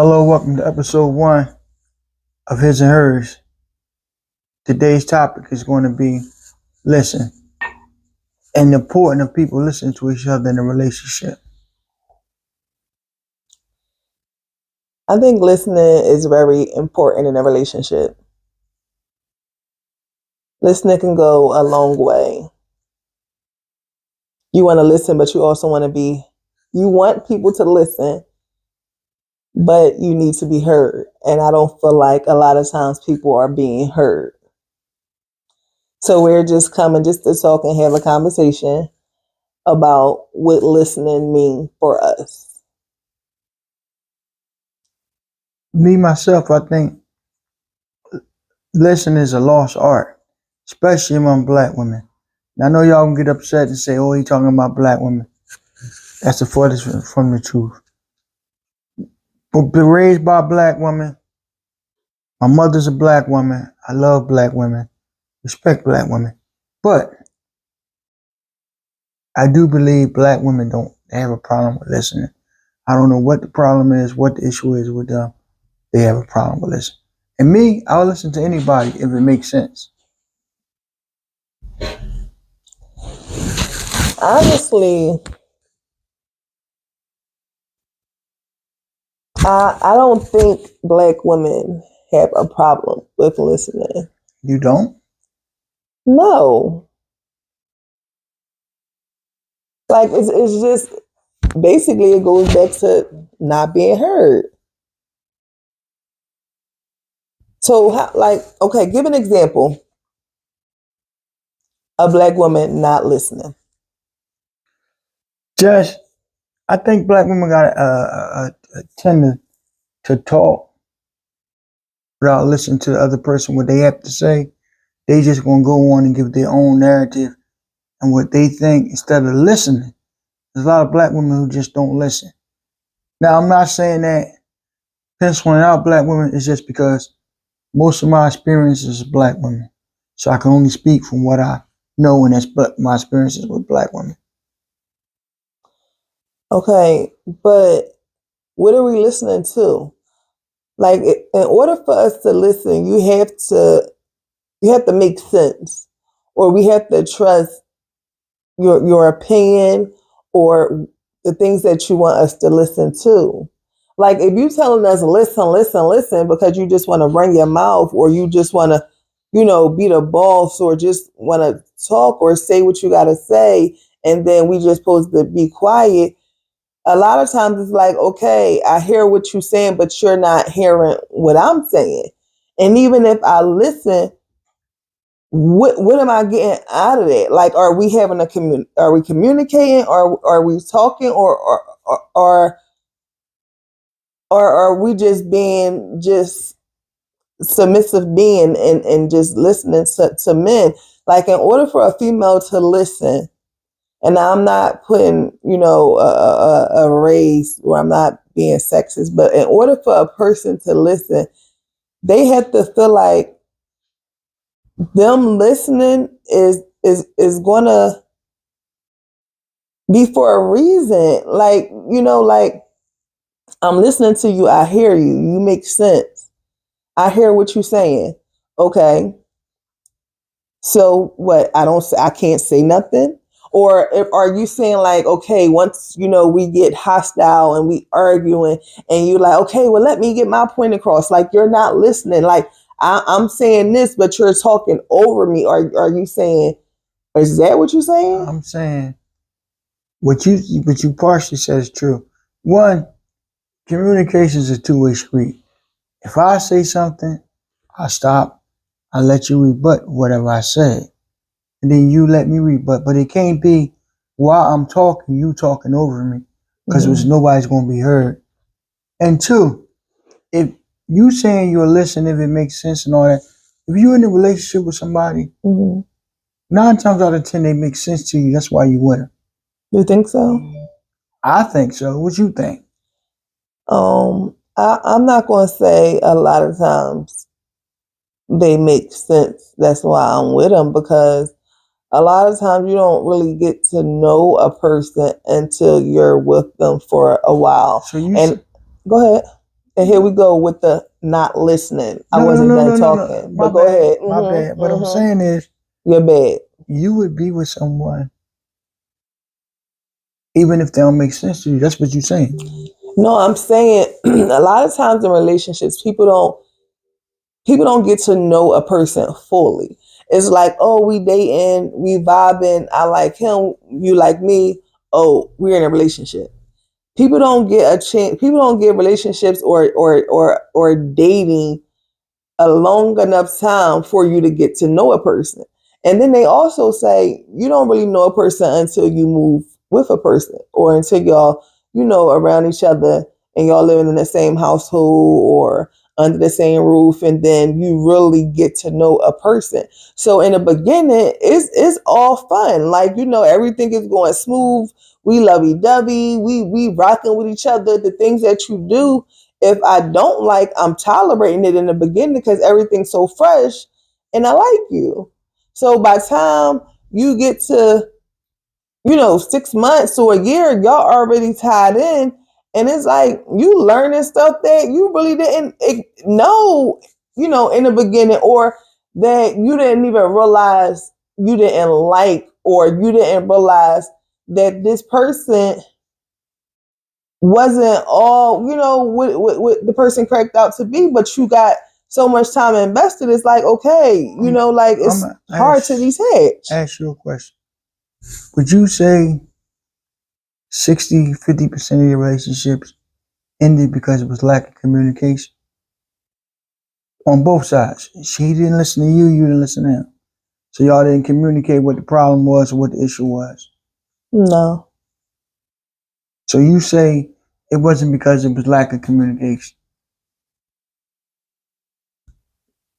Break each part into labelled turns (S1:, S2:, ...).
S1: Hello, welcome to episode 1 of His and Hers. Today's topic is going to be listen and the importance of people listening to each other in a relationship.
S2: I think listening is very important in a relationship. Listening can go a long way. You want to listen, but you also you want people to listen, but you need to be heard. And I don't feel like a lot of times people are being heard. So we're just coming just to talk and have a conversation about what listening means for us.
S1: Me, myself, I think listening is a lost art, especially among black women. Now, I know y'all can get upset and say, oh, he talking about black women. That's the furthest from the truth. But been raised by a black woman. My mother's a black woman. I love black women. Respect black women. But I do believe black women don't have a problem with listening. I don't know what the problem is, what the issue is with them. They have a problem with listening. And me, I'll listen to anybody if it makes sense.
S2: Honestly, I don't think black women have a problem with listening.
S1: You don't?
S2: No. Like, it's just, basically it goes back to not being heard. So, okay, give an example. A black woman not listening.
S1: Just, I think black women got tend to talk without listening to the other person, what they have to say. They just gonna go on and give their own narrative and what they think instead of listening. There's a lot of black women who just don't listen. Now, I'm not saying that penciling out black women is just because most of my experiences is black women. So I can only speak from what I know, and that's my experiences with black women.
S2: Okay, but what are we listening to? Like, in order for us to listen, you have to make sense, or we have to trust your opinion or the things that you want us to listen to. Like, if you telling us listen because you just want to run your mouth, or you just want to, be the boss, or just want to talk or say what you got to say, and then we just supposed to be quiet. A lot of times it's like, okay, I hear what you're saying, but you're not hearing what I'm saying. And even if I listen, what am I getting out of it? Like, are we having are we communicating, or are we talking, or are we just being just submissive being and just listening to men? Like, in order for a female to listen, and I'm not putting, a race, where I'm not being sexist, but in order for a person to listen, they have to feel like them listening is gonna be for a reason. Like, like, I'm listening to you, I hear you, you make sense. I hear what you're saying. Okay. So what? I can't say nothing? Or are you saying like, okay, once, we get hostile and we arguing, and you're like, okay, well, let me get my point across. Like, you're not listening. Like, I'm saying this, but you're talking over me. Are you saying, is that what you're saying?
S1: I'm saying what you partially said is true. One, communication is a two-way street. If I say something, I stop, I let you rebut whatever I said. And then you let me rebut. But it can't be while I'm talking, you talking over me, because nobody's going to be heard. And two, if you saying you'll listen if it makes sense and all that, if you're in a relationship with somebody, 9 times out of 10, they make sense to you. That's why you with them.
S2: You think so?
S1: I think so. What you think?
S2: I'm not going to say a lot of times they make sense. That's why I'm with them, because a lot of times you don't really get to know a person until you're with them for a while.
S1: So go
S2: ahead. And here we go with the not listening. I wasn't done talking. But go ahead.
S1: My bad. What I'm saying is,
S2: you're bad.
S1: You would be with someone even if they don't make sense to you. That's what you're saying.
S2: No, I'm saying a lot of times in relationships, people don't get to know a person fully. It's like, oh, we dating, we vibing, I like him, you like me, oh, we're in a relationship. People don't get a chance, people don't get relationships or dating a long enough time for you to get to know a person. And then they also say you don't really know a person until you move with a person or until y'all, around each other and y'all living in the same household or under the same roof, and then you really get to know a person. So in the beginning, it's all fun. Like, everything is going smooth. We lovey-dovey. We rocking with each other. The things that you do, if I don't like, I'm tolerating it in the beginning because everything's so fresh and I like you. So by the time you get to, 6 months or a year, y'all already tied in. And it's like you learning stuff that you really didn't know, in the beginning, or that you didn't even realize you didn't like, or you didn't realize that this person wasn't all, what the person cracked out to be, but you got so much time invested. It's like, okay, it's hard to detach.
S1: Ask you a question. Would you say 50% of your relationships ended because it was lack of communication? On both sides. She didn't listen to you, you didn't listen to him. So y'all didn't communicate what the problem was or what the issue was?
S2: No.
S1: So you say it wasn't because it was lack of communication?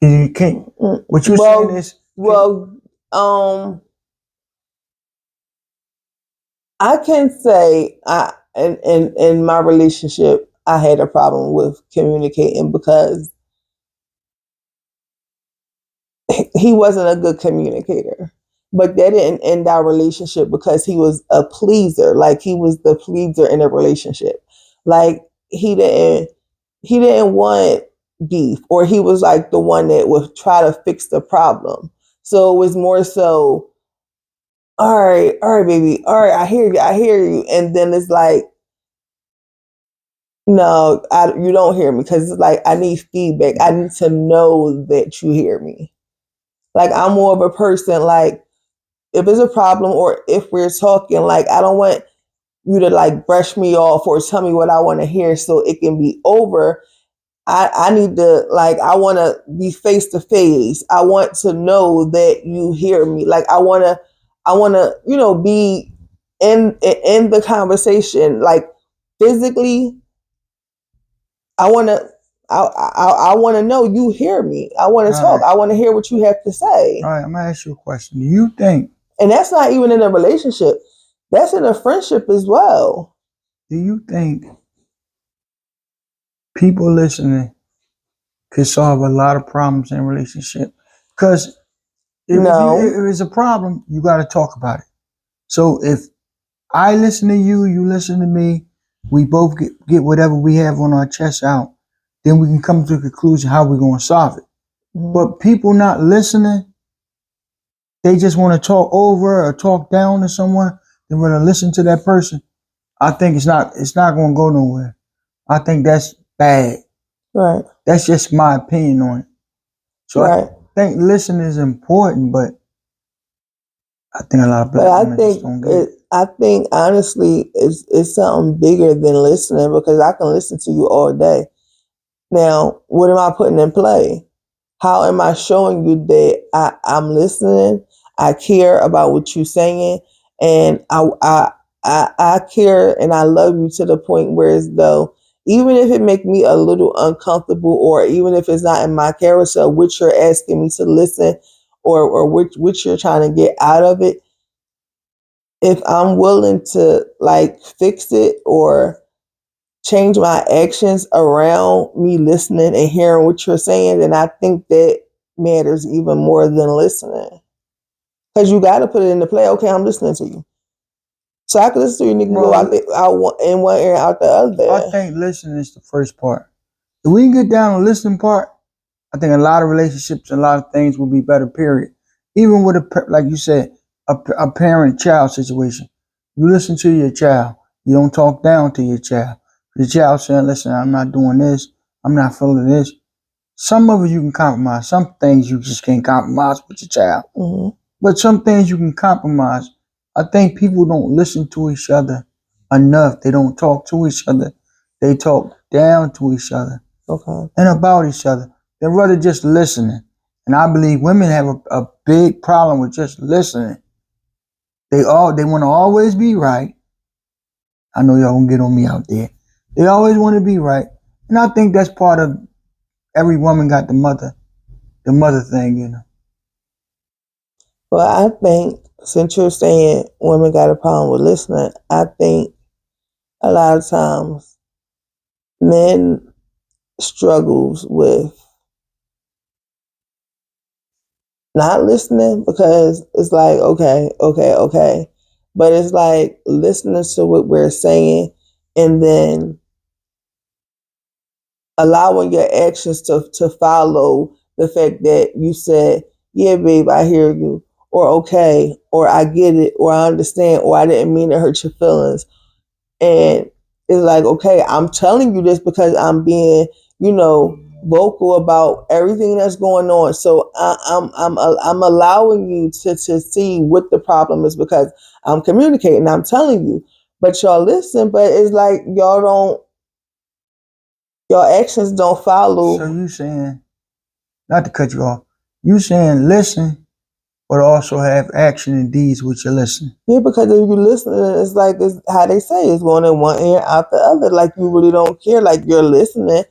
S1: You can't. What you're saying is...
S2: I can say in my relationship, I had a problem with communicating because he wasn't a good communicator. But that didn't end our relationship because he was a pleaser. Like, he was the pleaser in a relationship. Like, he didn't want beef, or he was like the one that would try to fix the problem. So it was more so, all right, baby. All right, I hear you. And then it's like, no, you don't hear me, because it's like, I need feedback. I need to know that you hear me. Like, I'm more of a person, like, if there's a problem or if we're talking, like, I don't want you to like brush me off or tell me what I want to hear so it can be over. I need to, like, I want to be face to face. I want to know that you hear me. Like, I want to, be in the conversation, like, physically. I want to know you hear me. I want to talk. Right. I want to hear what you have to say.
S1: All right, I'm going to ask you a question. Do you think...
S2: And that's not even in a relationship. That's in a friendship as well.
S1: Do you think people listening could solve a lot of problems in a relationship? Because if it's a problem, you got to talk about it. So if I listen to you, you listen to me, we both get whatever we have on our chest out, then we can come to a conclusion how we're going to solve it. Mm-hmm. But people not listening, they just want to talk over or talk down to someone. They want to listen to that person. I think it's not going to go nowhere. I think that's bad.
S2: Right.
S1: That's just my opinion on it. So right. I think listening is important, but I think a lot of black women just don't get it.
S2: I think honestly it's something bigger than listening, because I can listen to you all day. Now, what am I putting in play? How am I showing you that I'm listening? I care about what you're saying, and I care and I love you to the point where, as though, even if it make me a little uncomfortable, or even if it's not in my character, which you're asking me to listen, or which you're trying to get out of it, if I'm willing to like fix it or change my actions around me listening and hearing what you're saying, then I think that matters even more than listening. Because you got to put it into play. Okay, I'm listening to you. So I can listen to you and you can go out in one ear and out the other.
S1: I think listening is the first part. If we can get down to the listening part, I think a lot of relationships and a lot of things will be better, period. Even with like you said, a parent-child situation. You listen to your child. You don't talk down to your child. The child saying, listen, I'm not doing this. I'm not feeling this. Some of it you can compromise. Some things you just can't compromise with your child.
S2: Mm-hmm.
S1: But some things you can compromise. I think people don't listen to each other enough. They don't talk to each other. They talk down to each other.
S2: Okay.
S1: And about each other. They'd rather just listening. And I believe women have a big problem with just listening. They want to always be right. I know y'all gonna get on me out there. They always want to be right. And I think that's part of every woman got the mother thing, you know.
S2: Well, I think since you're saying women got a problem with listening, I think a lot of times men struggles with not listening because it's like, okay. But it's like listening to what we're saying and then allowing your actions to follow the fact that you said, yeah, babe, I hear you, or okay, or I get it, or I understand, or I didn't mean to hurt your feelings. And it's like, okay, I'm telling you this because I'm being, vocal about everything that's going on. So I'm allowing you to see what the problem is because I'm communicating. I'm telling you, but y'all listen. But it's like your actions don't follow.
S1: So you saying, not to cut you off, you saying listen, but also have action and deeds with your listen.
S2: Yeah, because if you listen, it's like it's how they say, it's going in one ear out the other. Like you really don't care. Like you're listening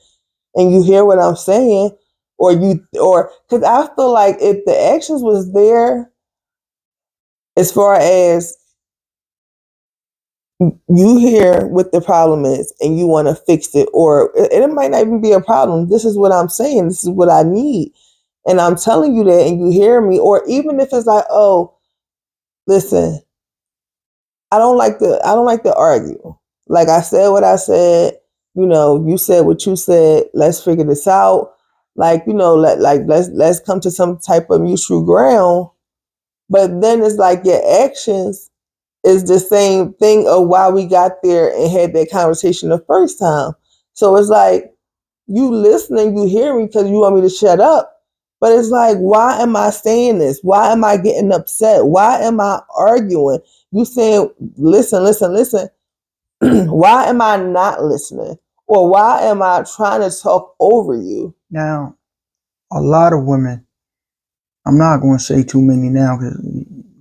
S2: and you hear what I'm saying, or because I feel like if the actions was there, as far as you hear what the problem is and you want to fix it, or it might not even be a problem. This is what I'm saying. This is what I need. And I'm telling you that and you hear me, or even if it's like, oh, listen, I don't like to argue. Like I said what I said, you said what you said. Let's figure this out. Like, let's come to some type of mutual ground. But then it's like your actions is the same thing of why we got there and had that conversation the first time. So it's like you listening, you hear me because you want me to shut up. But it's like, why am I saying this? Why am I getting upset? Why am I arguing? You saying, listen. Why am I not listening? Or why am I trying to talk over you?
S1: Now, a lot of women, I'm not going to say too many now because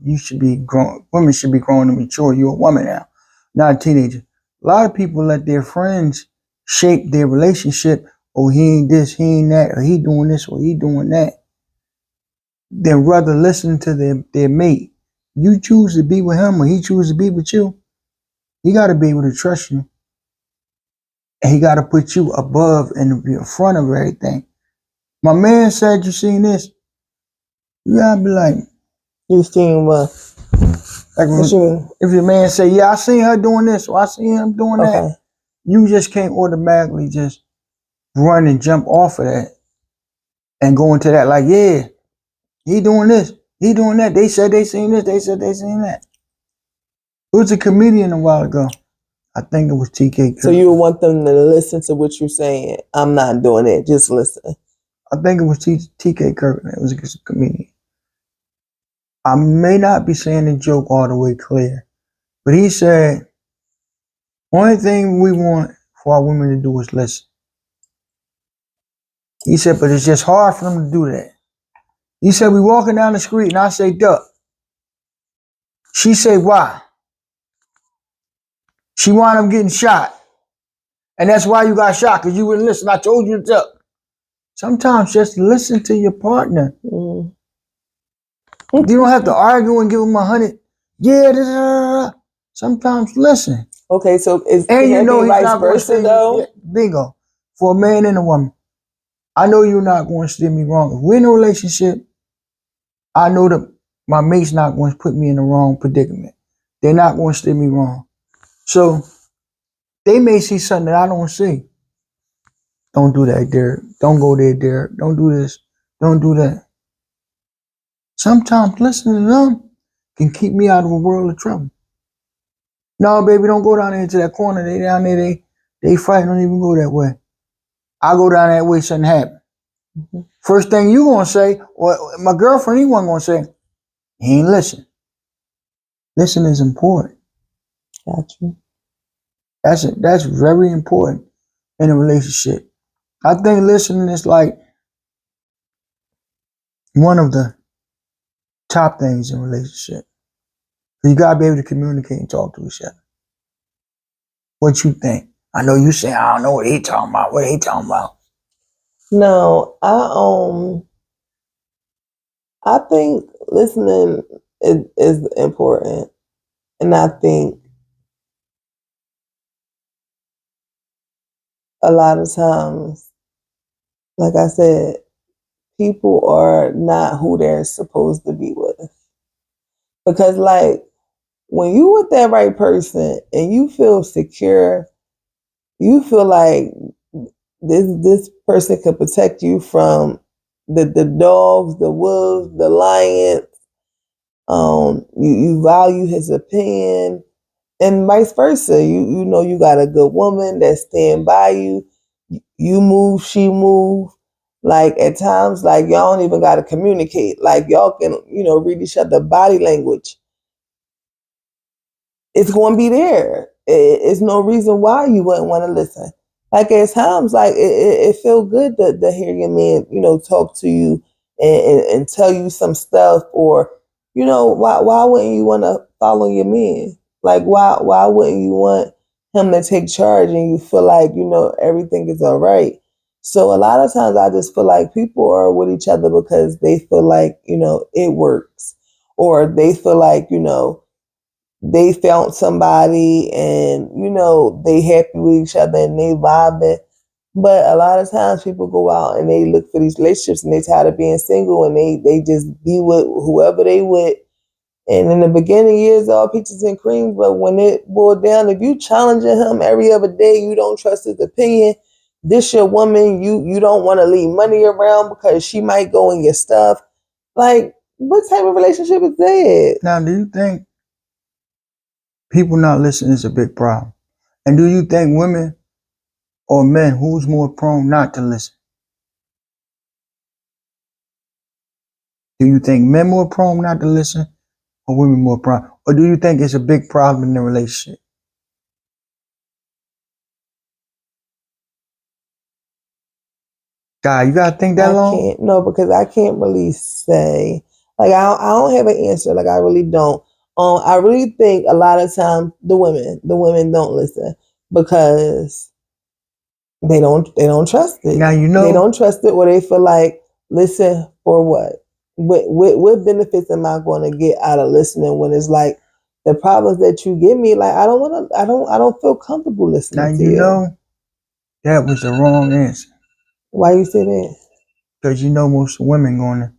S1: you should be grown. Women should be grown and mature. You're a woman now, not a teenager. A lot of people let their friends shape their relationship. Oh, he ain't this, he ain't that, or he doing this, or he doing that. Then rather listen to their mate. You choose to be with him or he choose to be with you. He got to be able to trust you. And he got to put you above and in front of everything. My man said, you seen this? You gotta be like,
S2: you seen what?
S1: Like if your man say, yeah, I seen her doing this or I seen him doing that, you just can't automatically just run and jump off of that and go into that like, yeah, he doing this, he doing that. They said they seen this, they said they seen that. It was a comedian a while ago. I think it was TK Kirk.
S2: So you want them to listen to what you're saying. I'm not doing it. Just listen.
S1: I think it was TK Kirk. It was a comedian. I may not be saying the joke all the way clear, but he said, only thing we want for our women to do is listen. He said, but it's just hard for them to do that. He said, we walking down the street and I say, duck. She say, why? She wound up getting shot. And that's why you got shot, because you wouldn't listen. I told you to duck. Sometimes just listen to your partner. You don't have to argue and give them 100. Yeah, sometimes listen.
S2: Okay, so is
S1: and you know he's
S2: vice
S1: not going to
S2: versa though?
S1: Bingo. For a man and a woman. I know you're not going to steer me wrong. If we're in a relationship, I know that my mate's not going to put me in the wrong predicament. They're not going to steer me wrong. So they may see something that I don't see. Don't do that, Derek. Don't go there, Derek. Don't do this. Don't do that. Sometimes listening to them can keep me out of a world of trouble. No, baby, don't go down there into that corner. They down there, they fight. Don't even go that way. I go down that way, something happen.
S2: Mm-hmm.
S1: First thing you gonna say, or my girlfriend, he wasn't gonna say, he ain't listen. Listen is important.
S2: Gotcha.
S1: That's very important in a relationship. I think listening is like one of the top things in a relationship. You gotta be able to communicate and talk to each other. What you think? I know you say I don't know what he talking about. What he talking about?
S2: No, I think listening is important, and I think a lot of times, like I said, people are not who they're supposed to be with. Because like when you with that right person and you feel secure, you feel like this person can protect you from the dogs, the wolves, the lions. You value his opinion, and vice versa. You know you got a good woman that stand by you. You move, she move. Like at times, like y'all don't even gotta communicate. Like y'all can, read each other body language. It's going to be there. It's no reason why you wouldn't want to listen. Like at times, like it feels good to hear your man, talk to you and tell you some stuff, or why wouldn't you want to follow your man? Like why wouldn't you want him to take charge and you feel like everything is all right? So a lot of times I just feel like people are with each other because they feel like it works, or they feel like they found somebody and they happy with each other and they vibing. But a lot of times people go out and they look for these relationships and they tired of being single and they just be with whoever they with. And in the beginning years, all peaches and cream. But when it boiled down, if you challenging him every other day, you don't trust his opinion. This your woman, you don't want to leave money around because she might go in your stuff. Like, what type of relationship is that?
S1: Now, do you think people not listening is a big problem? And do you think women or men, who's more prone not to listen? Do you think men more prone not to listen or women more prone? Or do you think it's a big problem in the relationship? God, you gotta think that long?
S2: No, because I can't really say. Like I don't have an answer. Like I really don't. I really think a lot of times the women don't listen because they don't trust it.
S1: Now
S2: They don't trust it, or they feel like listen for what? What benefits am I going to get out of listening when it's like the problems that you give me? Like I don't feel comfortable listening
S1: now
S2: to
S1: you
S2: you.
S1: know that was the wrong answer.
S2: Why you say that?
S1: Because most women gonna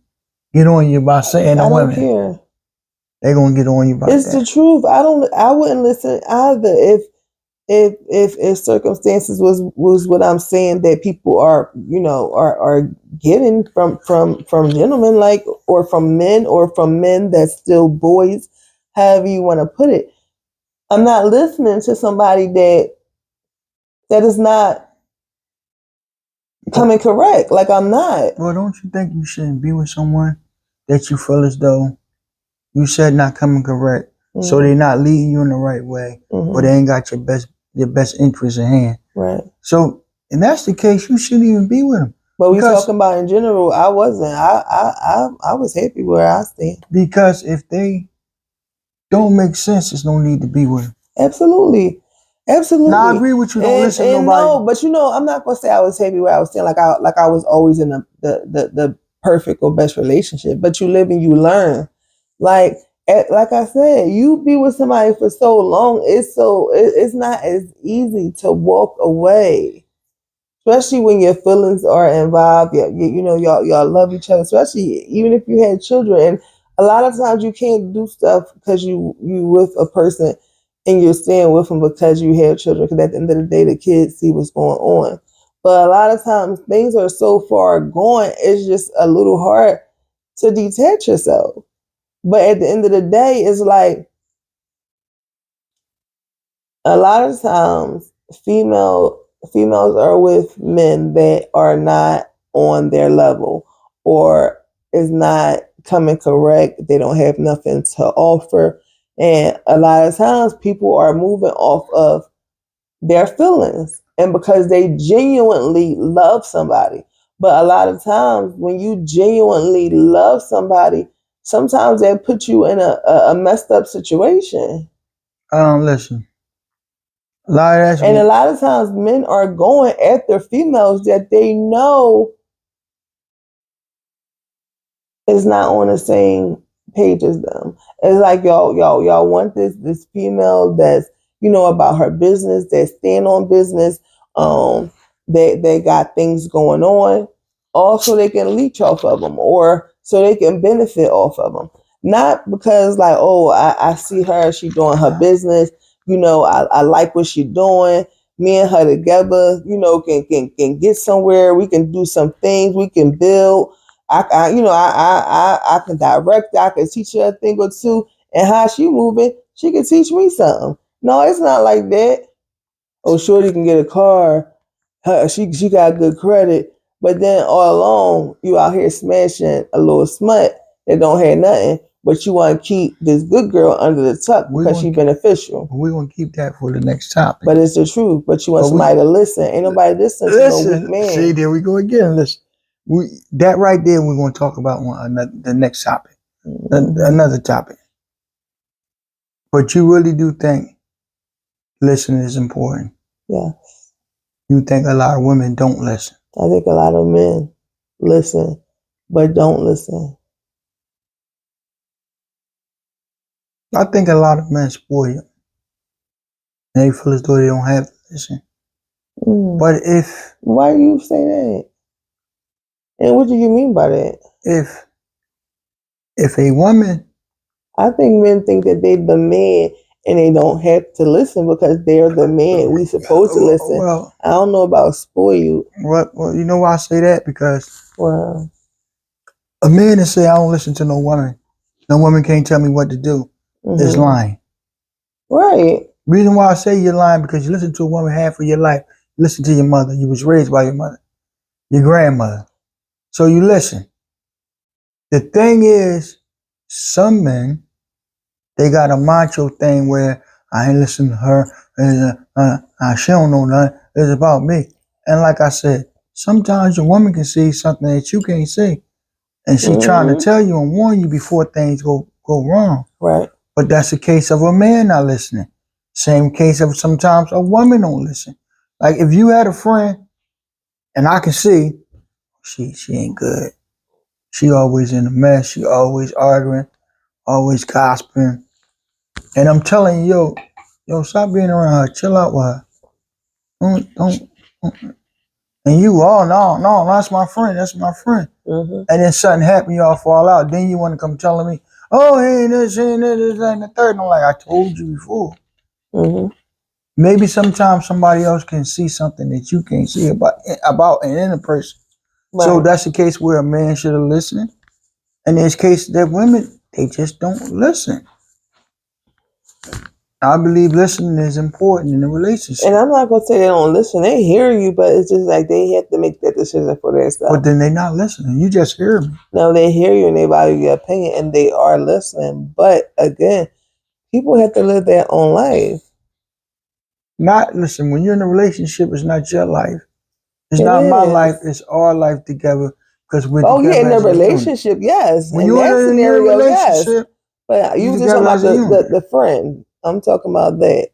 S1: get on you by saying the
S2: I don't
S1: women.
S2: care.
S1: They gonna get on you by
S2: It's
S1: that.
S2: the truth. I wouldn't listen either if circumstances was what I'm saying that people are are getting from gentlemen, like, or from men that's still boys, however you want to put it. I'm not listening to somebody that is not coming correct. Like I'm not.
S1: Well, don't you think you shouldn't be with someone that you feel as though you said not coming correct? Mm-hmm. So they're not leading you in the right way, mm-hmm. or they ain't got your best interest in hand.
S2: Right.
S1: So, if that's the case, you shouldn't even be with them.
S2: But we talking about in general. I wasn't. I was happy where I stand.
S1: Because if they don't make sense, there's no need to be with them.
S2: Absolutely.
S1: Now, I agree with you. Don't listen to nobody.
S2: No, but I'm not gonna say I was happy where I was standing. Like I was always in the perfect or best relationship. But you live and you learn. Like I said, you be with somebody for so long. It's not as easy to walk away, especially when your feelings are involved. Y'all love each other. Especially even if you had children. And a lot of times you can't do stuff because you with a person and you're staying with them because you have children. Because at the end of the day, the kids see what's going on. But a lot of times things are so far gone, it's just a little hard to detach yourself. But at the end of the day, it's like a lot of times females are with men that are not on their level or is not coming correct. They don't have nothing to offer. And a lot of times people are moving off of their feelings and because they genuinely love somebody. But a lot of times when you genuinely love somebody, sometimes they put you in a messed up situation.
S1: Listen. A lot of that's
S2: And a lot of times men are going after females that they know is not on the same page as them. It's like y'all want this female that's, about her business, that stand on business, they got things going on, also they can leech off of them or so they can benefit off of them. Not because like, oh, I see her, she doing her business, I like what she doing. Me and her together, can get somewhere. We can do some things. We can build. I can direct. I can teach her a thing or two, and how she moving, she can teach me something. No, it's not like that. Oh, shorty can get a car. She got good credit, but then all along you out here smashing a little smut that don't have nothing. But you want to keep this good girl under the tuck because she's beneficial.
S1: We're gonna keep that for the next topic.
S2: But it's the truth. But you want somebody to listen. Ain't nobody listening to no weak man.
S1: See, there we go again. Listen. That right there, we're going to talk about the next topic, another topic. But you really do think listening is important?
S2: Yeah.
S1: You think a lot of women don't listen?
S2: I think a lot of men listen, but don't listen.
S1: I think a lot of men spoil you. They feel as though they don't have to listen. But
S2: why do you say that? And what do you mean by that?
S1: If a woman,
S2: I think men think that they're the man and they don't have to listen because they're the man. We supposed to listen. Well, I don't know about spoil you.
S1: Well, you know why I say that? Because a man that say I don't listen to no woman can't tell me what to do, is lying.
S2: Right.
S1: Reason why I say you're lying because you listen to a woman half of your life. You listen to your mother. You was raised by your mother, your grandmother. So you listen. The thing is, some men, they got a macho thing where I ain't listen to her. She don't know nothing. It's about me. And like I said, sometimes a woman can see something that you can't see. And she trying to tell you and warn you before things go wrong.
S2: Right.
S1: But that's the case of a man not listening. Same case of sometimes a woman don't listen. Like if you had a friend and I can see she ain't good. She always in a mess. She always arguing, always gossiping. And I'm telling you, yo, stop being around her. Chill out with her. Don't. And you, no, that's my friend. That's my friend. And then something happen, y'all fall out. Then you want to come telling me, oh, he ain't this, and the third. And I'm like, I told you before. Maybe sometimes somebody else can see something that you can't see about and in a person. Right. So that's the case where a man should have listened. And there's cases that women, they just don't listen. I believe listening is important in a relationship.
S2: And I'm not going to say they don't listen. They hear you, but it's just like they have to make that decision for themselves.
S1: But then they're not listening. You just hear me.
S2: No, they hear you and they value your opinion and they are listening. But again, people have to live their own life.
S1: Listen, when you're in a relationship, it's not your life. It's not my life. It's our life together. Because we're together.
S2: In a relationship, yes.
S1: When you're in a relationship,
S2: yes. But you just talking about the friend. I'm talking about that.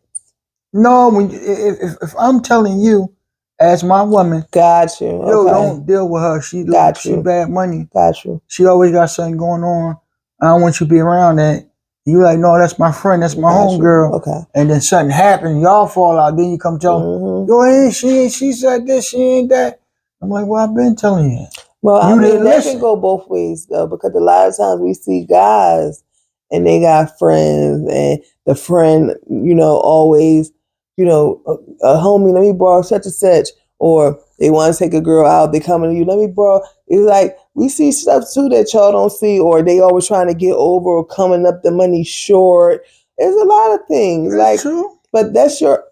S1: No, if I'm telling you, as my woman,
S2: got you.
S1: Yo, don't deal with her. She bad money.
S2: Got you.
S1: She always got something going on. I don't want you to be around that. You like, no, that's my friend. That's my homegirl.
S2: Okay.
S1: And then something happened. Y'all fall out. Then you come tell me, yo, she said this. She ain't that. I'm like, well, I've been telling you.
S2: Well, I mean, that can go both ways, though, because a lot of times we see guys and they got friends and the friend, always, a homie, let me borrow such and such, or They want to take a girl out. They coming to you, let me borrow. It's like we see stuff too that y'all don't see, or they always trying to get over or coming up the money short. There's a lot of things.
S1: That's
S2: like,
S1: true.
S2: but that's your,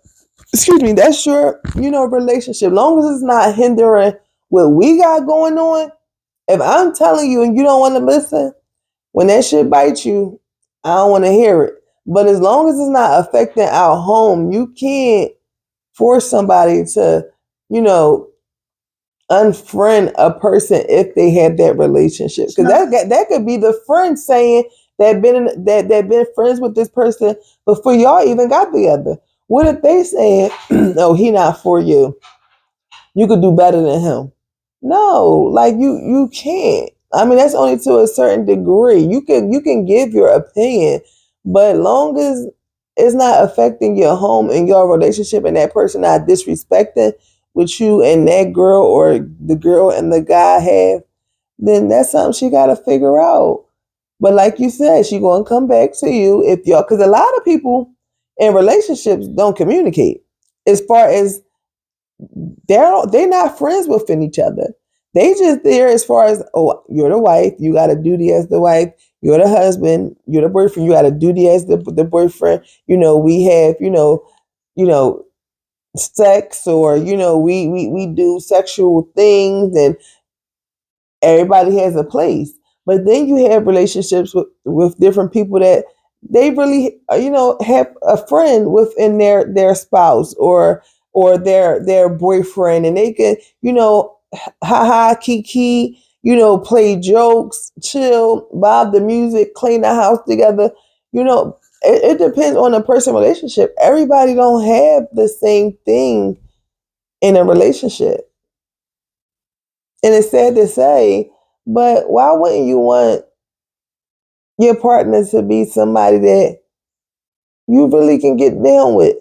S2: excuse me, that's your, relationship. Long as it's not hindering what we got going on. If I'm telling you and you don't want to listen, when that shit bites you, I don't want to hear it. But as long as it's not affecting our home, you can't force somebody to, unfriend a person if they have that relationship. Because that could be the friend saying that been friends with this person before y'all even got together. What if they saying, "Oh, he not for you. You could do better than him." No, like you can't. I mean, that's only to a certain degree. You can give your opinion, but long as it's not affecting your home and your relationship, and that person not disrespecting what you and that girl or the girl and the guy have, then that's something she got to figure out. But like you said, she gonna come back to you if y'all, because a lot of people in relationships don't communicate. As far as they're not friends within each other. They just there as far as, oh, you're the wife, you got to duty as the wife. You're the husband, you're the boyfriend, you got to duty as the boyfriend. We have sex, or we do sexual things, and everybody has a place. But then you have relationships with different people that they really have a friend within their spouse or their boyfriend, and they can kiki, play jokes, chill, bob the music, clean the house together. It depends on the person relationship. Everybody don't have the same thing in a relationship. And it's sad to say, but why wouldn't you want your partner to be somebody that you really can get down with?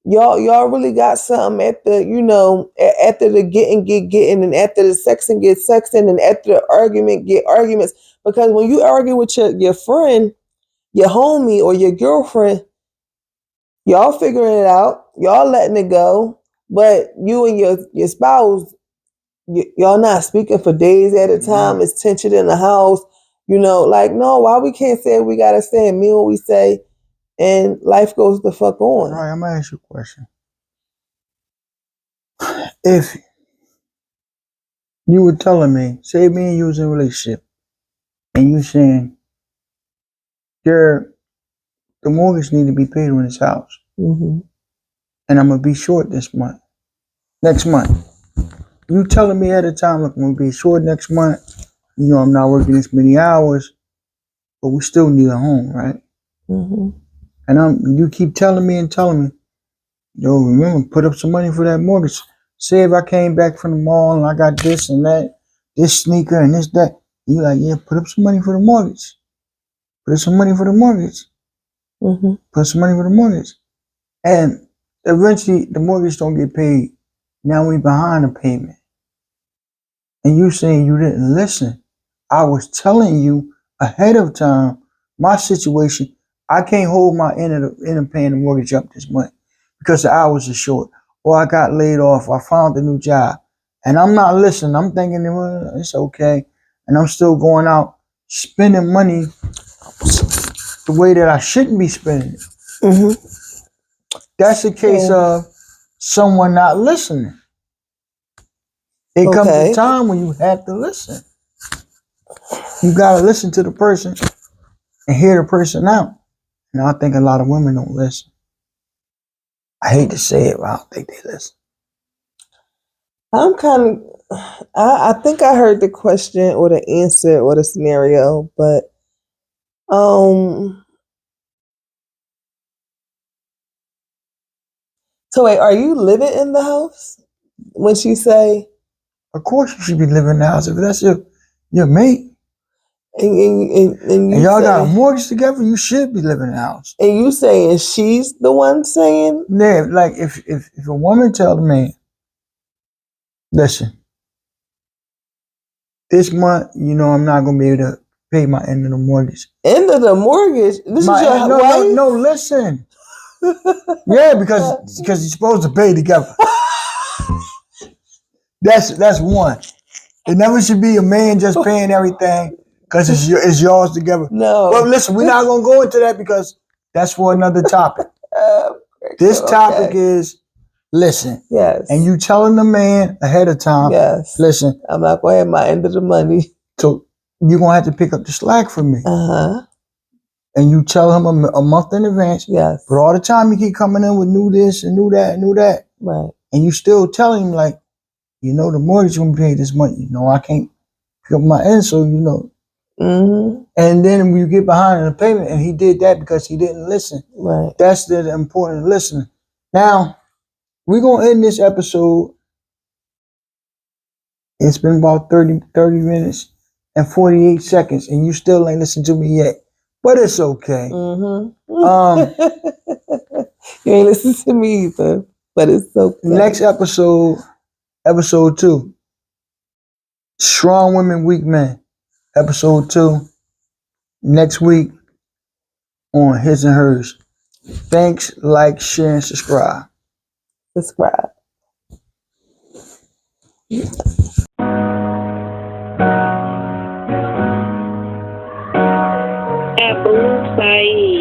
S2: Y'all really got something after the getting, and after the sexing get sexing, and after the argument get arguments. Because when you argue with your friend, your homie, or your girlfriend, y'all figuring it out, y'all letting it go, but you and your spouse, y'all not speaking for days at a time. It's tension in the house. No, why we can't say we gotta say and mean what we say, and life goes the fuck on.
S1: All right, I'm gonna ask you a question. If you were telling me, say me and you was in a relationship, and you saying, the mortgage need to be paid on this house,
S2: Mm-hmm.
S1: and I'm gonna be short next month. You telling me at a time, look, I'm gonna be short next month. I'm not working this many hours, but we still need a home, right?
S2: Mm-hmm.
S1: And you keep telling me, remember, put up some money for that mortgage. Say if I came back from the mall and I got this and that, this sneaker and this, that, you like, yeah, put up some money for the mortgage. Put up some money for the mortgage.
S2: Mm-hmm.
S1: Put some money for the mortgage. And eventually the mortgage don't get paid. Now we behind the payment. And you saying you didn't listen. I was telling you ahead of time my situation. I can't hold my end of paying the mortgage up this month because the hours are short. Or I got laid off. I found a new job. And I'm not listening. I'm thinking, well, it's okay. And I'm still going out spending money the way that I shouldn't be spending it.
S2: Mm-hmm.
S1: That's a case of someone not listening. It comes a time when you have to listen. You got to listen to the person and hear the person out. And I think a lot of women don't listen. I hate to say it, but I don't think they listen.
S2: I think I heard the question or the answer or the scenario, but so wait, are you living in the house when she say?
S1: Of course you should be living in the house. If that's your mate,
S2: and
S1: y'all got a mortgage together, you should be living in the house.
S2: And you saying she's the one saying?
S1: Yeah, like if a woman tells a man, listen, this month, I'm not gonna be able to pay my end of the mortgage.
S2: End of the mortgage? This is your wife?
S1: No, listen. Yeah, because you're supposed to pay together. That's one. It never should be a man just paying everything because it's yours together.
S2: No.
S1: But listen, we're not gonna go into that because that's for another topic. This topic is listen.
S2: Yes.
S1: And you telling the man ahead of time.
S2: Yes.
S1: Listen.
S2: I'm not gonna have my end of the money.
S1: So you're gonna have to pick up the slack for me.
S2: Uh-huh.
S1: And you tell him a month in advance.
S2: Yes.
S1: But all the time you keep coming in with new this and new that and new that.
S2: Right.
S1: And you still telling him like, you know, the mortgage gonna pay this month. You know, I can't pick up my end, so you know.
S2: Mm-hmm.
S1: And then when you get behind in the payment, and he did that because he didn't listen.
S2: Right.
S1: That's the important listening. Now, we're gonna end this episode. It's been about 30 minutes and 48 seconds, and you still ain't listened to me yet. But it's okay.
S2: Mm-hmm. You ain't listened to me either, but it's okay.
S1: Next episode 2. Strong Women, Weak Men. Episode 2. Next week on His and Hers. Thanks, like, share, and subscribe.
S2: Subscribe.
S3: Abu Saeed.